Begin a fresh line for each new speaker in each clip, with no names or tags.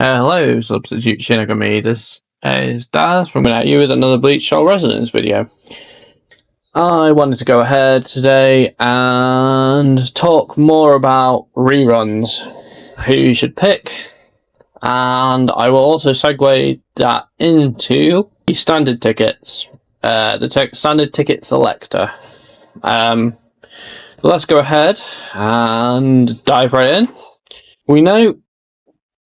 Hello, Substitute Shinigami. This is Daz from at you with another Bleach Show Resonance video. I wanted to go ahead today and talk more about reruns, who you should pick, and I will also segue that into the standard tickets, the standard ticket selector. Let's go ahead and dive right in. We know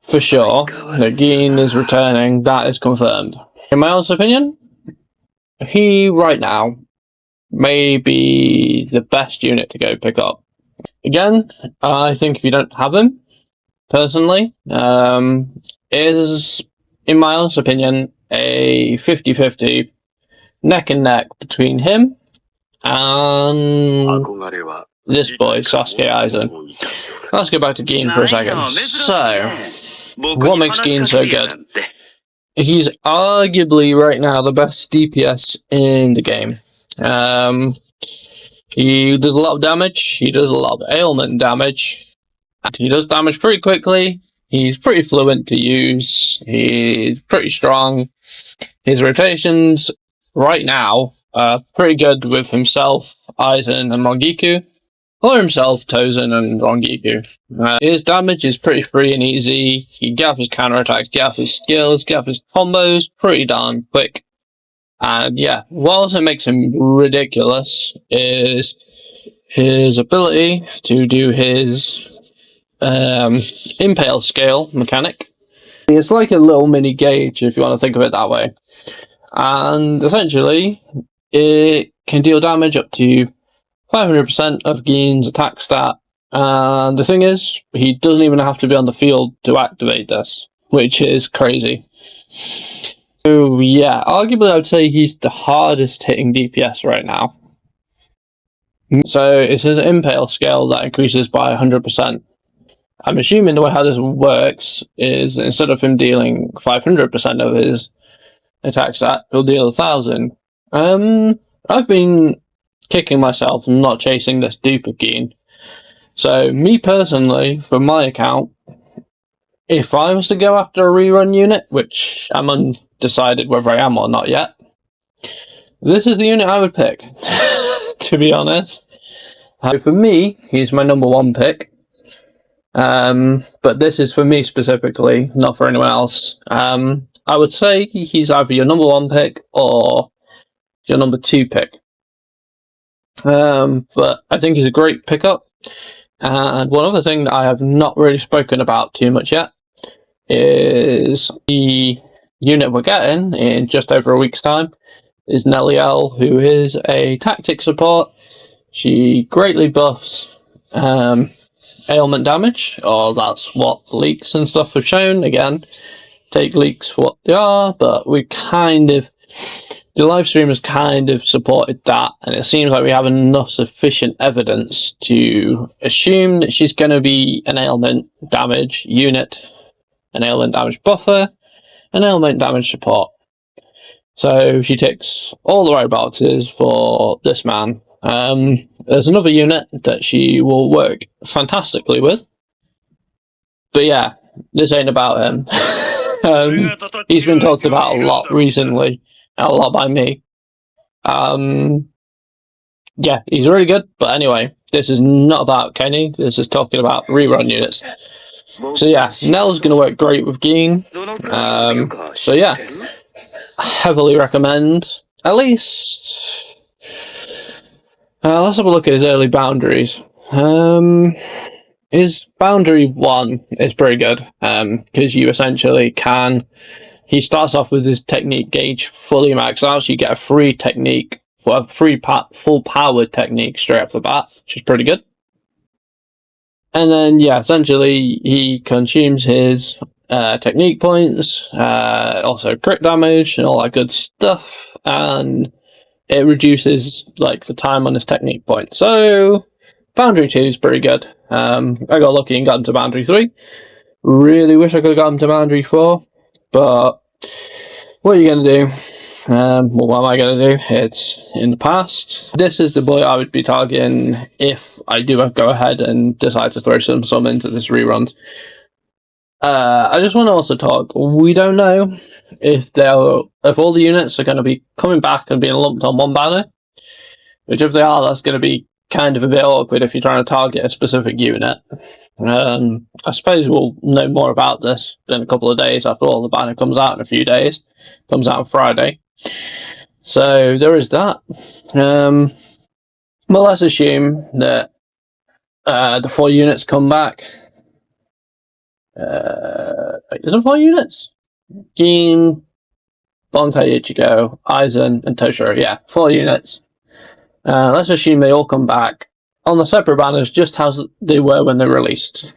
for sure that Gin is returning. That is confirmed. In my honest opinion, he right now may be the best unit to go pick up. Again, I think if you don't have him, personally, is, in my honest opinion, a 50-50 neck and neck between him and this boy, Sasuke Aizen. Let's go back to Gin for a second. So, what makes Gin so good? He's arguably right now the best DPS in the game. He does a lot of damage, he does a lot of ailment damage, and he does damage pretty quickly. He's pretty fluent to use, he's pretty strong. His rotations right now are pretty good with himself, Aizen, and Rangiku. Or himself, Tozen, and Rangiku. His damage is pretty free and easy. He gets his counterattacks, gets his skills, gets his combos pretty darn quick. And yeah, what also makes him ridiculous is his ability to do his impale scale mechanic. It's like a little mini gauge, if you want to think of it that way. And essentially, it can deal damage up to 500% of Gin's attack stat, and the thing is, he doesn't even have to be on the field to activate this, which is crazy. So yeah, arguably I would say he's the hardest hitting DPS right now. So it's his impale scale that increases by 100%. I'm assuming the way how this works is instead of him dealing 500% of his attack stat, he'll deal 1,000. I've been kicking myself and not chasing this dupe of Gin. So me personally, for my account, if I was to go after a rerun unit, which I'm undecided whether I am or not yet, this is the unit I would pick, to be honest. For me, he's my number one pick. But this is for me specifically, not for anyone else. I would say he's either your number one pick or your number two pick. But I think he's a great pickup. And one other thing that I have not really spoken about too much yet is the unit we're getting in just over a week's time is Neliel, who is a tactic support. She greatly buffs ailment damage, or that's what leaks and stuff have shown. Again, take leaks for what they are, but we kind of, the live stream has kind of supported that, and it seems like we have enough sufficient evidence to assume that she's going to be an ailment damage unit, an ailment damage buffer, an ailment damage support. So she ticks all the right boxes for this man. There's another unit that she will work fantastically with, but yeah, this ain't about him. He's been talked about a lot recently. A lot by me. Yeah, he's really good, but anyway, this is not about Kenny, this is talking about rerun units. So yeah, Nell's going to work great with Gin. So yeah, heavily recommend. At least, let's have a look at his early boundaries. His boundary 1 is pretty good, because you essentially can. He starts off with his technique gauge fully maxed out, so you get a free technique, for a free full powered technique straight off the bat, which is pretty good. And then, yeah, essentially he consumes his technique points, also crit damage and all that good stuff, and it reduces like the time on his technique point. So boundary 2 is pretty good. I got lucky and got him to boundary 3. Really wish I could have got him to boundary 4. But what are you going to do? Well, what am I going to do? It's in the past. This is the boy I would be targeting if I do go ahead and decide to throw some into this rerun. I just want to also talk. We don't know if all the units are going to be coming back and being lumped on one banner. Which, if they are, that's going to be kind of a bit awkward if you're trying to target a specific unit. I suppose we'll know more about this in a couple of days after all. The banner comes out in a few days. Comes out on Friday. So there is that. But let's assume that the 4 units come back. Is it 4 units? Gene, Bonkai Ichigo, Aizen, and Toshiro. Yeah, 4 units. Let's assume they all come back on the separate banners just as they were when they were released.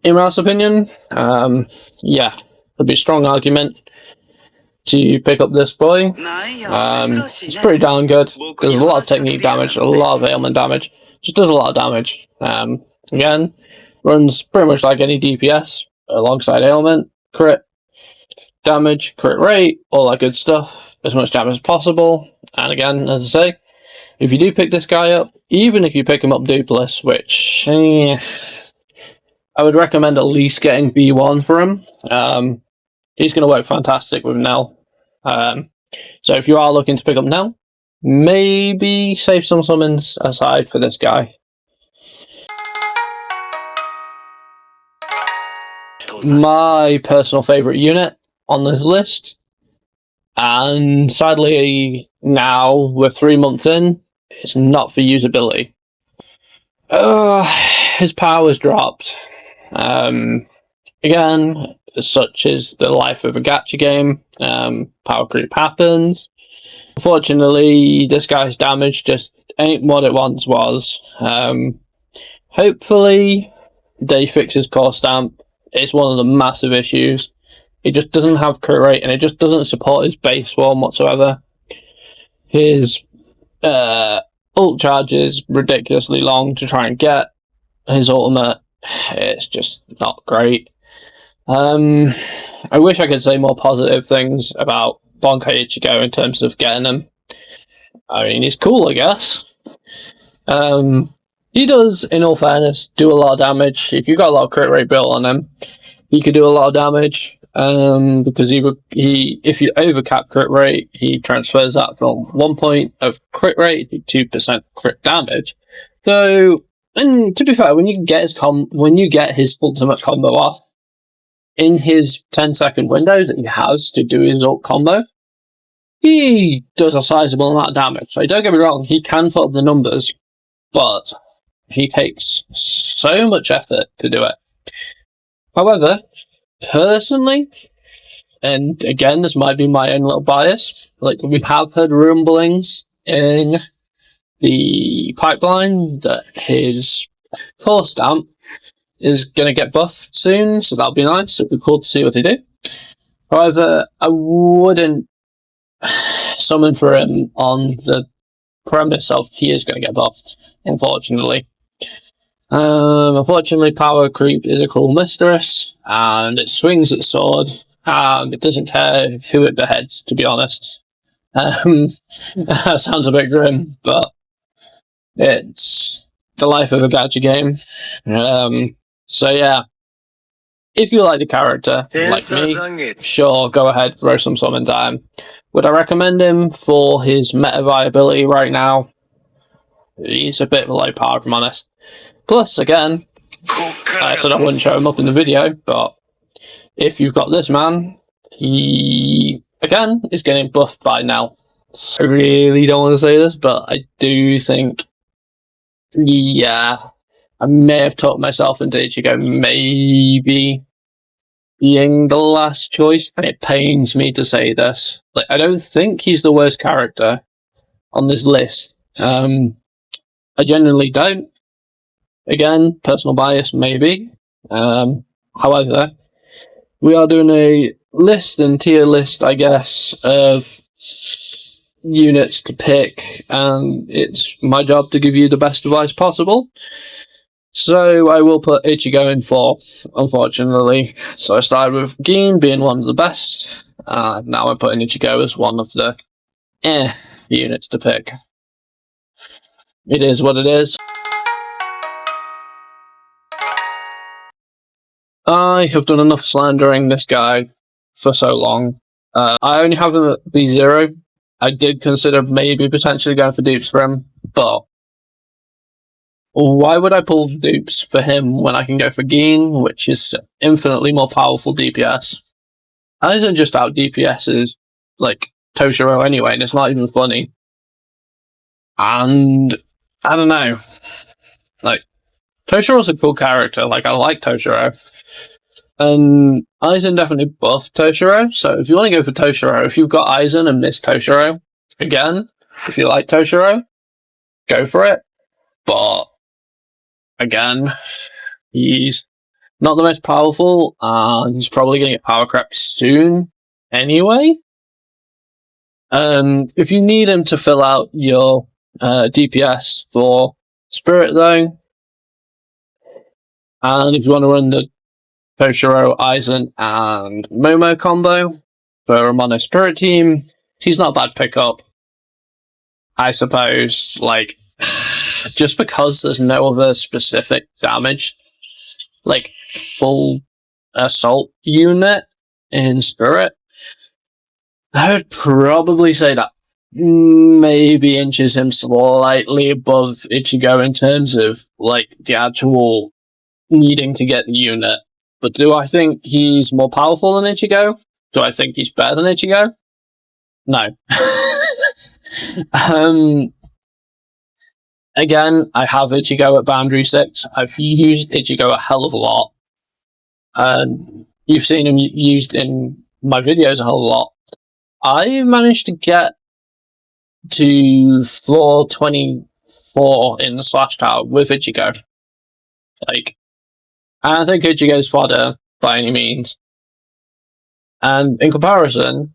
In Ralph's opinion, yeah, there'd be a strong argument to pick up this boy. It's pretty darn good. There's a lot of technique damage, a lot of ailment damage. Just does a lot of damage. Again, runs pretty much like any DPS alongside ailment, crit damage, crit rate, all that good stuff. As much damage as possible. And again, as I say, if you do pick this guy up, even if you pick him up dupless, which I would recommend at least getting V1 for him. He's going to work fantastic with Nell. So if you are looking to pick up Nell, maybe save some summons aside for this guy. My personal favourite unit on this list, and sadly now we're 3 months in, it's not for usability. His power's dropped. Again, such is the life of a gacha game. Power creep happens. Unfortunately, this guy's damage just ain't what it once was. Hopefully they fix his core stamp. It's one of the massive issues. It just doesn't have crit rate, and it just doesn't support his base form whatsoever. His ult charge is ridiculously long to try and get. His ultimate, it's just not great. I wish I could say more positive things about Bonkai Ichigo in terms of getting him. I mean, he's cool, I guess. He does, in all fairness, do a lot of damage. If you've got a lot of crit rate built on him, he could do a lot of damage. Because if you overcap crit rate, he transfers that from 1 point of crit rate to 2% crit damage. So, and to be fair, when you get his ultimate combo off in his 10-second windows that he has to do his ult combo, he does a sizable amount of damage. So don't get me wrong, he can put up the numbers, but he takes so much effort to do it. However, personally, and again, this might be my own little bias, like we have heard rumblings in the pipeline that his core stamp is going to get buffed soon, so that'll be nice. It'll be cool to see what they do. However, I wouldn't summon for him on the premise of he is going to get buffed, unfortunately. Unfortunately, power creep is a cruel mistress, and it swings its sword, and it doesn't care who it beheads, to be honest. That sounds a bit grim, but it's the life of a gacha game. So yeah, if you like the character, like me, sure, go ahead, throw some summon time. Would I recommend him for his meta viability right now? He's a bit of a low power, if I'm honest. Plus, again, I said I wouldn't show him up in the video, but if you've got this man, he, again, is getting buffed by Nell. I really don't want to say this, but I do think, yeah, I may have talked myself into Ichigo maybe being the last choice, and it pains me to say this. Like, I don't think he's the worst character on this list. I genuinely don't. Again, personal bias, maybe. However, we are doing a list and tier list, I guess, of units to pick, and it's my job to give you the best advice possible. So I will put Ichigo in 4th, unfortunately. So I started with Gin being one of the best, now I'm putting Ichigo as one of the units to pick. It is what it is. I have done enough slandering this guy for so long. I only have him at B0. I did consider maybe potentially going for dupes for him, but why would I pull dupes for him when I can go for Geen, which is infinitely more powerful DPS? Aizen just out DPS's like Toshiro anyway, and it's not even funny. And I don't know, like Toshiro's a cool character. Like I like Toshiro, and Aizen definitely buffed Toshiro. So if you want to go for Toshiro, if you've got Aizen and miss Toshiro, again, if you like Toshiro, go for it. But again, he's not the most powerful, and he's probably going to get power crept soon anyway. If you need him to fill out your DPS for Spirit, though, and if you want to run the Toshiro, Aizen, and Momo combo for a mono Spirit team, he's not a bad pickup, I suppose. Like, just because there's no other specific damage, like full assault unit in Spirit, I would probably say that maybe inches him slightly above Ichigo in terms of like the actual needing to get the unit. But do I think he's more powerful than Ichigo? Do I think he's better than Ichigo? No. Again, I have Ichigo at boundary 6. I've used Ichigo a hell of a lot. And you've seen him used in my videos a hell of a lot. I managed to get to floor 24 in the Slash Tower with Ichigo. Like, I don't think Ichigo's fodder by any means. And in comparison,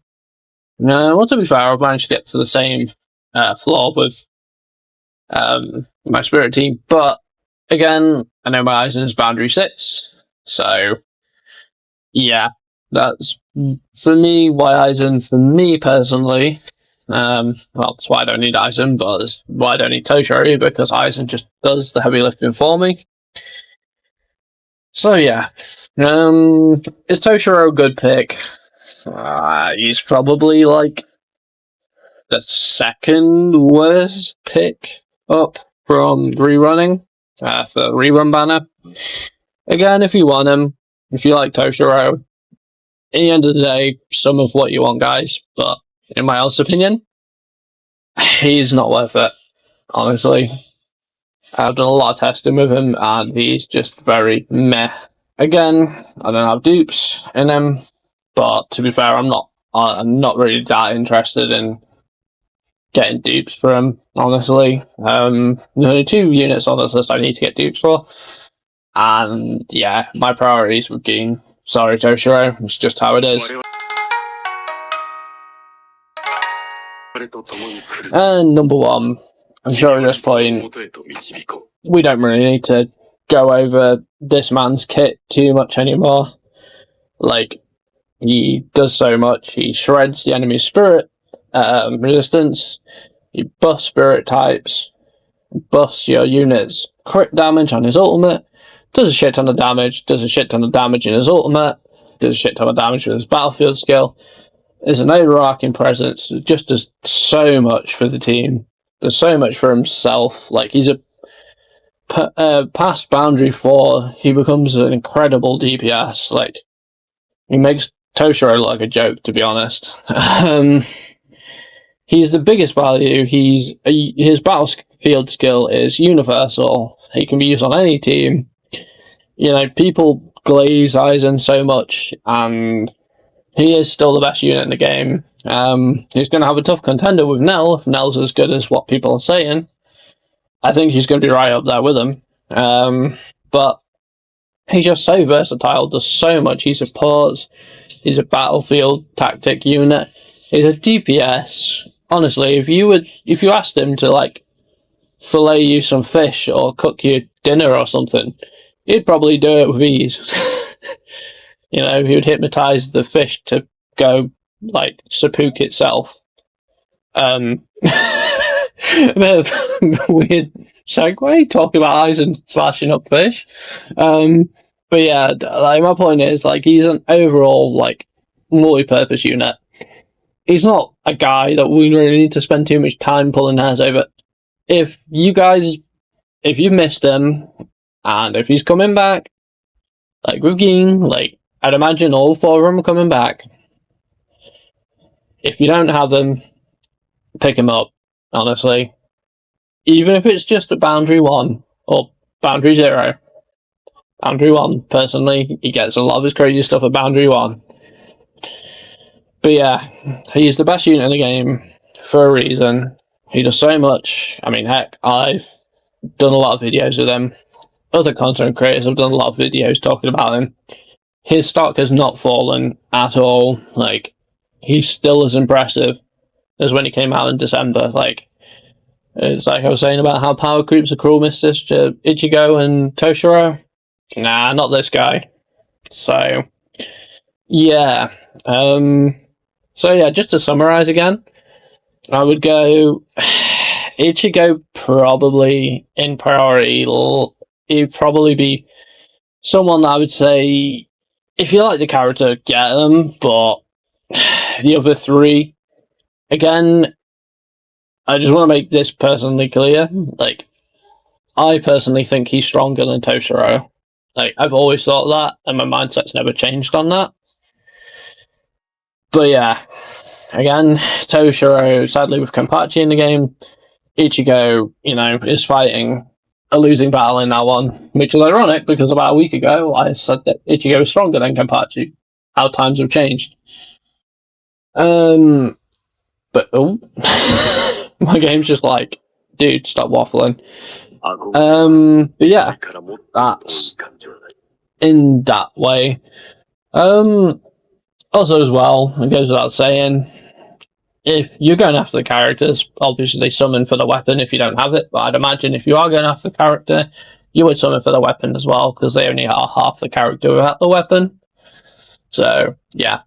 well, to be fair, I've managed to get to the same floor with my Spirit team. But again, I know my Aizen is boundary 6. So, yeah, that's for me why Aizen, for me personally. Well, that's why I don't need Aizen, but that's why I don't need Toshiro, because Aizen just does the heavy lifting for me. So yeah, is Toshiro a good pick? He's probably like the second worst pick up from rerunning for Rerun banner. Again, if you want him, if you like Toshiro, at the end of the day, some of what you want, guys. But in my honest opinion, he's not worth it, honestly. I've done a lot of testing with him, and he's just very meh. Again, I don't have dupes in him, but to be fair, I'm not really that interested in getting dupes for him, honestly. There's only 2 units on this list I need to get dupes for, and yeah, my priorities were Geen. Sorry, Toshiro, it's just how it is. And number 1, I'm sure at this point, we don't really need to go over this man's kit too much anymore. Like, he does so much. He shreds the enemy's spirit resistance, he buffs spirit types, buffs your unit's crit damage on his ultimate, does a shit ton of damage, does a shit ton of damage in his ultimate, does a shit ton of damage with his battlefield skill, is an overarching presence, just does so much for the team, does so much for himself. Like, he's a past boundary 4, he becomes an incredible DPS. Like, he makes Toshiro look like a joke, to be honest. He's the biggest value. His battlefield skill is universal. He can be used on any team. You know, people glaze Aizen so much, and he is still the best unit in the game. He's going to have a tough contender with Nell, if Nell's as good as what people are saying. I think he's going to be right up there with him. But he's just so versatile, does so much. He supports. He's a battlefield tactic unit. He's a DPS. Honestly, if you asked him to like fillet you some fish or cook you dinner or something, he'd probably do it with ease. You know, he would hypnotize the fish to go like seppuku itself. Weird segue, talking about Aizen slashing up fish. But yeah, like my point is, like he's an overall like multi-purpose unit. He's not a guy that we really need to spend too much time pulling hairs over. If you've missed him, and if he's coming back, like with Geen, like I'd imagine all 4 of them are coming back. If you don't have them, pick him up, honestly. Even if it's just at Boundary 1 or Boundary 0. Boundary 1, personally, he gets a lot of his crazy stuff at Boundary 1. But yeah, he's the best unit in the game for a reason. He does so much. I mean, heck, I've done a lot of videos with him. Other content creators have done a lot of videos talking about him. His stock has not fallen at all. Like, he's still as impressive as when he came out in December. Like, it's like I was saying about how power creeps are cruel mistress to Ichigo and Toshiro. Nah, not this guy. So, yeah. So yeah, just to summarize again, I would go Ichigo probably in priority. He'd probably be someone that I would say, if you like the character, get him, but the other 3, again, I just want to make this personally clear. Like, I personally think he's stronger than Toshiro. Like, I've always thought that, and my mindset's never changed on that. But yeah, again, Toshiro, sadly with Kenpachi in the game, Ichigo, is fighting a losing battle in that one, which is ironic because about a week ago I said that Ichigo is stronger than Kenpachi. How times have changed. But my game's just like, dude, stop waffling. But yeah, that's in that way. Also, as well, it goes without saying, if you're going after the characters, obviously summon for the weapon if you don't have it, but I'd imagine if you are going after the character, you would summon for the weapon as well, because they only are half the character without the weapon. So, yeah.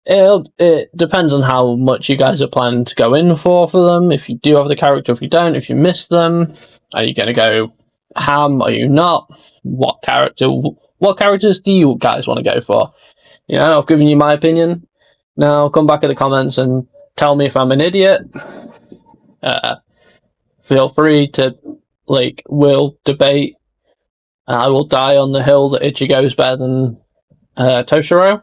It depends on how much you guys are planning to go in for them. If you do have the character, if you don't, if you miss them, are you going to go ham? Are you not? What characters do you guys want to go for? I've given you my opinion. Now come back in the comments and tell me if I'm an idiot. Feel free to, we'll debate. I will die on the hill that Ichigo is better than Toshiro.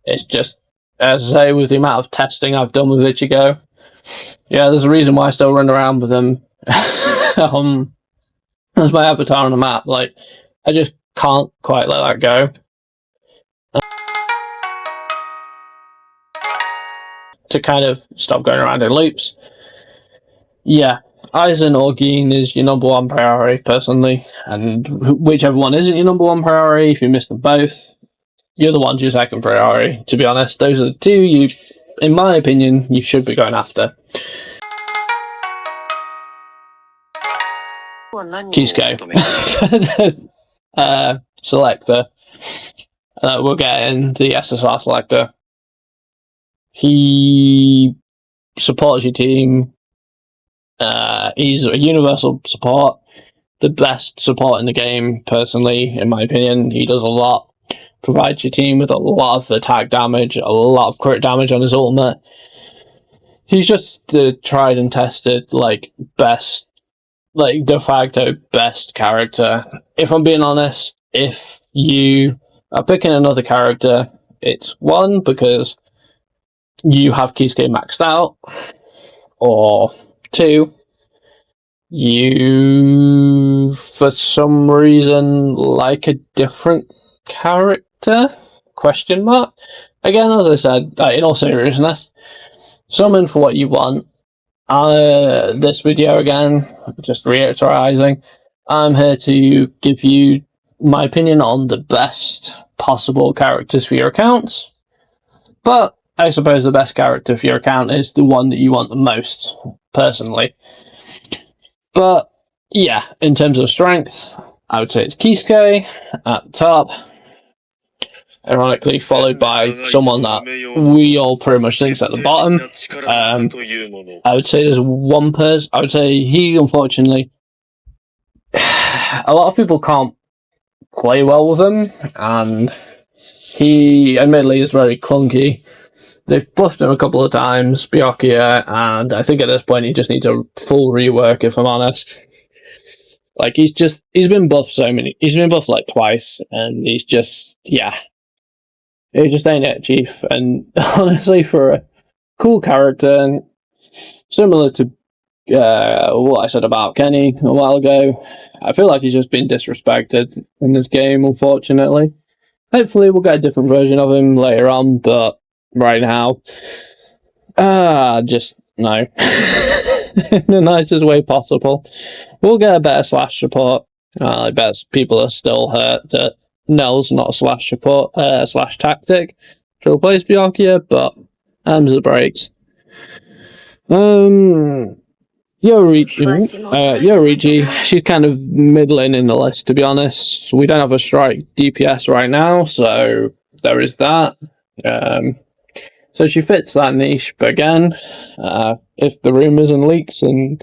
It's just, as I say, with the amount of testing I've done with Ichigo, yeah, there's a reason why I still run around with him. As my avatar on the map. Like, I just can't quite let that go. To kind of stop going around in loops. Yeah, Aizen or Geen is your number 1 priority, personally. And whichever one isn't your number 1 priority, if you miss them both, you're the one's your 2nd priority. To be honest, those are the 2 in my opinion, you should be going after. Kisuke. Selector. We're getting the SSR selector. He supports your team. He's a universal support. The best support in the game, personally, in my opinion. He does a lot. Provides your team with a lot of attack damage, a lot of crit damage on his ultimate. He's just the tried and tested, best, de facto best character. If I'm being honest, if you are picking another character, it's 1, because you have Kisuke maxed out, or 2, you, for some reason, like a different character? Question mark. Again, as I said, in all seriousness, summon for what you want. This video, again, just reiterating, I'm here to give you my opinion on the best possible characters for your accounts, but I suppose the best character for your account is the one that you want the most, personally. But yeah, in terms of strength, I would say it's Kisuke at the top, ironically followed by someone that we all pretty much think's at the bottom. I would say there's one person. I would say he, unfortunately, a lot of people can't play well with him, and he admittedly is very clunky. They've buffed him a couple of times, Byakuya, and I think at this point he just needs a full rework, if I'm honest. Like, he's been buffed he's been buffed like twice, and he's just, yeah. He just ain't it, Chief. And honestly, for a cool character, similar to what I said about Kenny a while ago, I feel like he's just been disrespected in this game, unfortunately. Hopefully we'll get a different version of him later on, but right now, just no. In the nicest way possible. We'll get a better slash support. I bet people are still hurt that Nell's not a slash support, slash tactic to replace Byakuya, but arms the brakes. Yoriji, she's kind of middling in the list, to be honest. We don't have a strike DPS right now, so there is that. So she fits that niche, but again, if the rumours and leaks and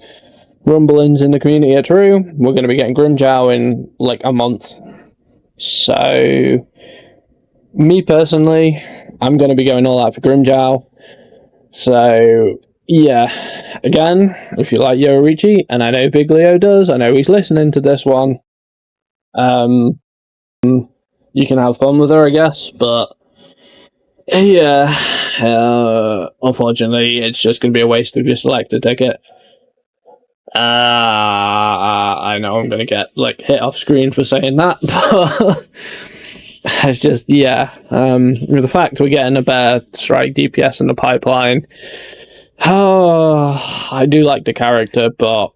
rumblings in the community are true, we're going to be getting Grimmjow in like a month. So, me personally, I'm going to be going all out for Grimmjow. So, yeah, again, if you like Yoriji, and I know Big Leo does, I know he's listening to this one, you can have fun with her, I guess, but yeah, unfortunately, it's just going to be a waste of your selector ticket. I know I'm going to get like hit off screen for saying that, but it's just, yeah, with the fact we're getting a better strike DPS in the pipeline, I do like the character, but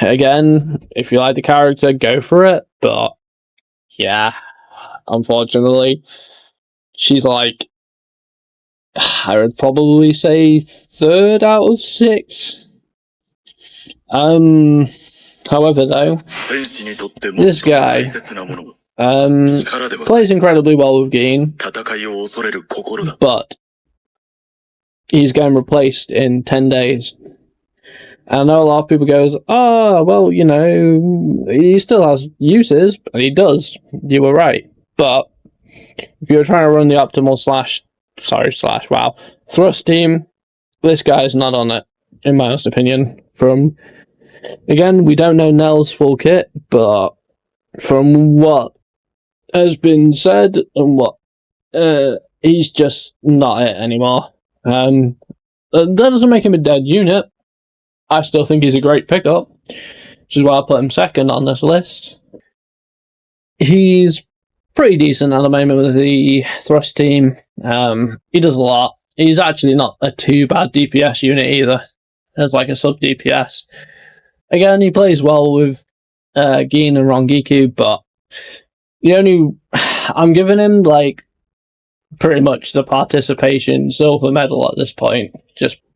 again, if you like the character, go for it, but yeah, unfortunately, she's like, I would probably say 3rd out of 6. However, though, this guy plays incredibly well with Gin, but he's getting replaced in 10 days. And I know a lot of people goes, oh, well, you know, he still has uses, and he does. You were right. But if you're trying to run the optimal thrust team, this guy's not on it, in my honest opinion. Again, we don't know Nell's full kit, but from what has been said and what he's just not it anymore. That doesn't make him a dead unit. I still think he's a great pickup, which is why I put him 2nd on this list. He's pretty decent at the moment with the thrust team. He does a lot. He's actually not a too bad DPS unit either. As like a sub DPS. Again, he plays well with Gin and Rangiku, but I'm giving him like pretty much the participation silver medal at this point.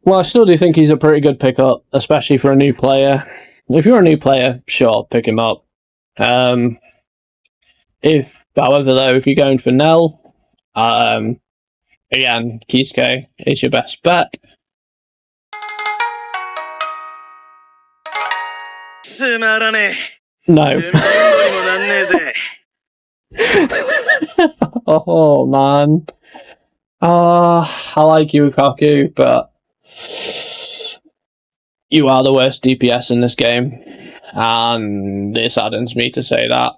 I still do think he's a pretty good pickup, especially for a new player. If you're a new player, sure, pick him up. However, though, if you're going for Nell, again, Kisuke is your best bet. No. Oh, man. I like Yukaku, but you are the worst DPS in this game, and it saddens me to say that.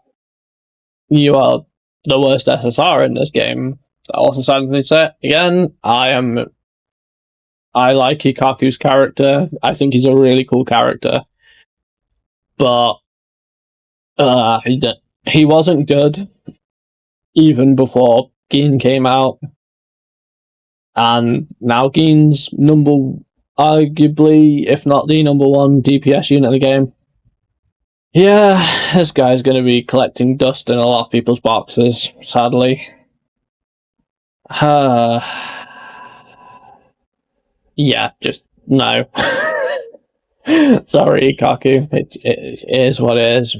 You are the worst SSR in this game. That also saddens me to say it. Again, I like Hikaku's character. I think he's a really cool character. But he wasn't good even before Gin came out. And now Gin's arguably, if not the number 1 DPS unit in the game. Yeah, this guy's going to be collecting dust in a lot of people's boxes, sadly. Yeah, just no. Sorry, Kaku. It is what it is.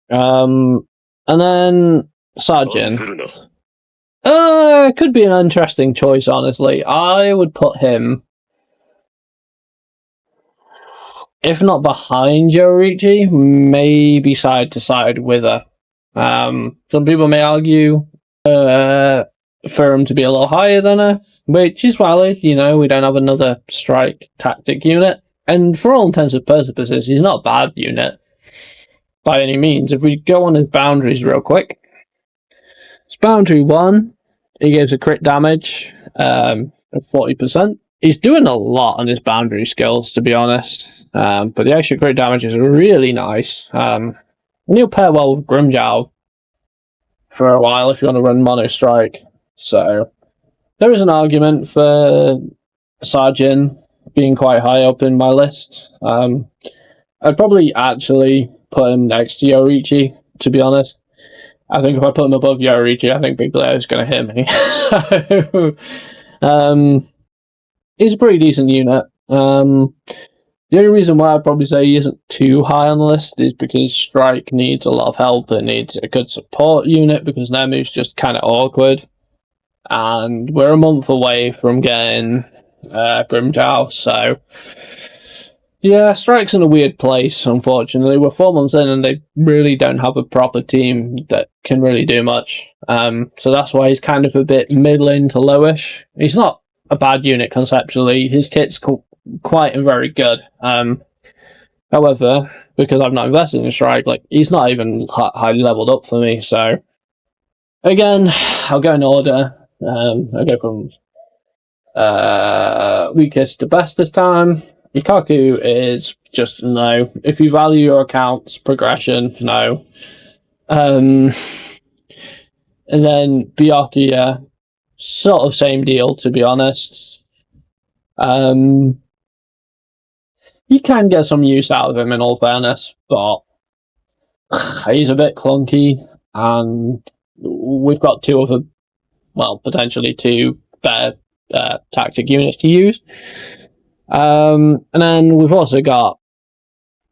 And then Sajin. Could be an interesting choice, honestly. I would put him if not behind Yoruichi, maybe side to side with her. Some people may argue for him to be a little higher than her, which is valid. You know, we don't have another strike tactic unit, and for all intents and purposes, he's not a bad unit by any means. If we go on his boundaries real quick, it's boundary 1. He gives a crit damage of 40%. He's doing a lot on his boundary skills, to be honest. But the extra crit damage is really nice. And he'll pair well with Grimjow for a while if you want to run Mono Strike. So there is an argument for Sajin being quite high up in my list. I'd probably actually put him next to Yoruichi, to be honest. I think if I put him above Yoruichi, I think Big Leo is going to hit me. So, he's a pretty decent unit. The only reason why I'd probably say he isn't too high on the list is because Strike needs a lot of help. It needs a good support unit because Nemu's just kind of awkward. And we're a month away from getting Grimjow, so yeah, Strike's in a weird place, unfortunately. We're 4 months in and they really don't have a proper team that can really do much. So that's why he's kind of a bit middling to lowish. He's not a bad unit conceptually. His kit's quite very good. However, because I've not invested in Strike, like he's not even highly leveled up for me. So again, I'll go in order. I'll go from weakest to best this time. Ikaku is just no. If you value your account's progression, no. And then Byakuya, sort of same deal, to be honest. You can get some use out of him in all fairness, but he's a bit clunky, and we've got potentially two better tactic units to use. And then we've also got,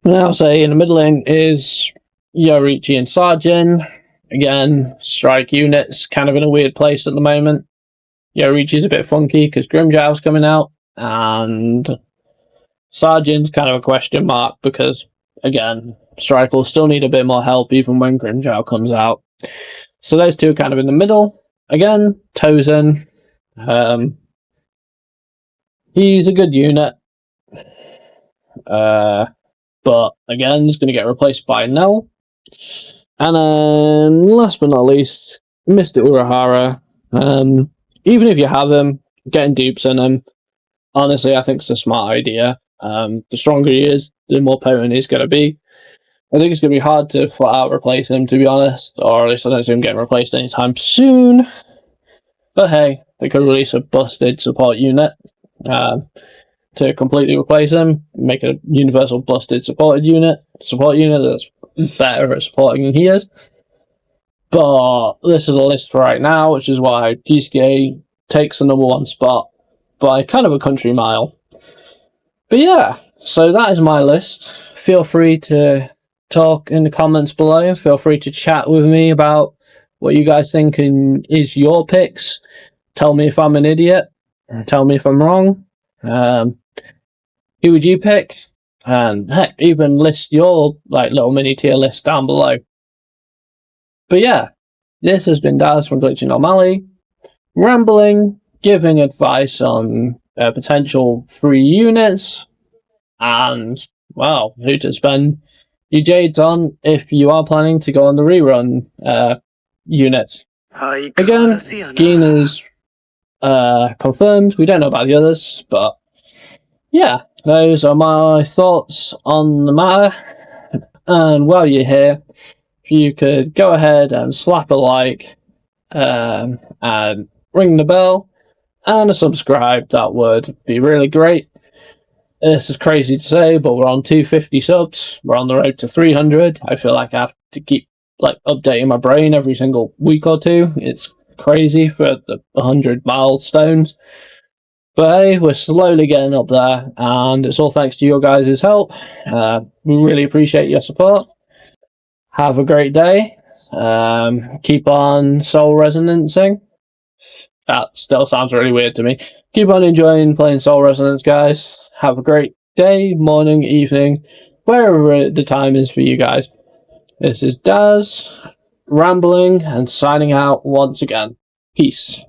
now say in the middle lane is Yoruichi and Sajin. Again, strike units kind of in a weird place at the moment. Yoruichi's a bit funky because Grimjow's coming out, and Sajin's kind of a question mark because, again, strike will still need a bit more help even when Grimjow comes out. So those two are kind of in the middle. Again, Tozen. He's a good unit. But again, he's going to get replaced by Nell. And then, last but not least, Mr. Urahara. Even if you have him, getting dupes in him, honestly, I think it's a smart idea. The stronger he is, the more potent he's going to be. I think it's going to be hard to flat out replace him, to be honest, or at least I don't see him getting replaced anytime soon. But hey, they could release a busted support unit to completely replace him, make a universal busted support unit that's better at supporting than he is. But this is a list for right now, which is why Kisuke takes the #1 spot by kind of a country mile. But yeah, so that is my list. Feel free to talk in the comments below. Feel free to chat with me about what you guys think is your picks. Tell me if I'm an idiot. Tell me if I'm wrong. Who would you pick? And heck, even list your little mini tier list down below. But yeah, this has been Daz from Glitching O'Malley, rambling, giving advice on potential free units, and well, who to spend your jades on if you are planning to go on the rerun units. Again, Geen is confirmed. We don't know about the others, but yeah, those are my thoughts on the matter. And while you're here, you could go ahead and slap a like, and ring the bell, and a subscribe. That would be really great. This is crazy to say, but we're on 250 subs. We're on the road to 300. I feel like I have to keep updating my brain every single week or two. It's crazy for the 100 milestones. But hey, we're slowly getting up there, and it's all thanks to your guys' help. We really appreciate your support. Have a great day. Keep on soul resonancing. That still sounds really weird to me. Keep on enjoying playing Soul Resonance, guys. Have a great day, morning, evening, wherever the time is for you guys. This is Daz, rambling and signing out once again. Peace.